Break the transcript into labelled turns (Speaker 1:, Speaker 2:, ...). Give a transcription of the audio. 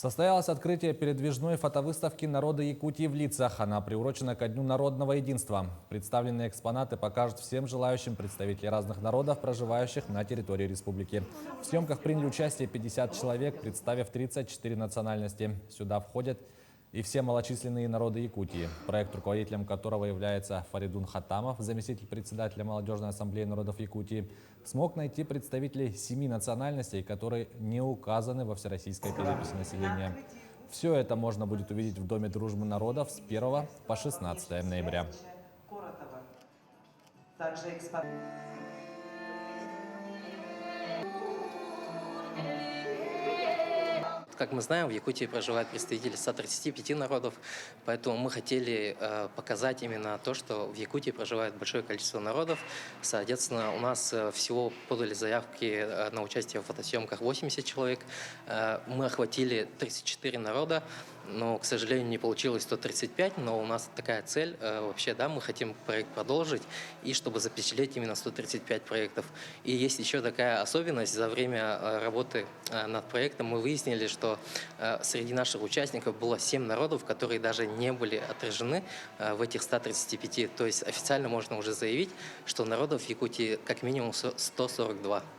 Speaker 1: Состоялось открытие передвижной фотовыставки «Народы Якутии в лицах». Она приурочена ко Дню народного единства. Представленные экспонаты покажут всем желающим представителей разных народов, проживающих на территории республики. В съемках приняли участие 50 человек, представив 34 национальности. Сюда входят и все малочисленные народы Якутии, проект, руководителем которого является Фаридун Хатамов, заместитель председателя Молодежной ассамблеи народов Якутии, смог найти представителей 7 национальностей, которые не указаны во всероссийской переписи населения. Все это можно будет увидеть в Доме дружбы народов с 1 по 16 ноября.
Speaker 2: Как мы знаем, в Якутии проживают представители 135 народов, поэтому мы хотели показать именно то, что в Якутии проживает большое количество народов. Соответственно, у нас всего подали заявки на участие в фотосъемках 80 человек. Мы охватили 34 народа, но, к сожалению, не получилось 135, но у нас такая цель. Вообще, да, мы хотим проект продолжить, и чтобы запечатлеть именно 135 проектов. И есть еще такая особенность. За время работы над проектом мы выяснили, что среди наших участников было 7 народов, которые даже не были отражены в этих 135. То есть официально можно уже заявить, что народов в Якутии как минимум 142.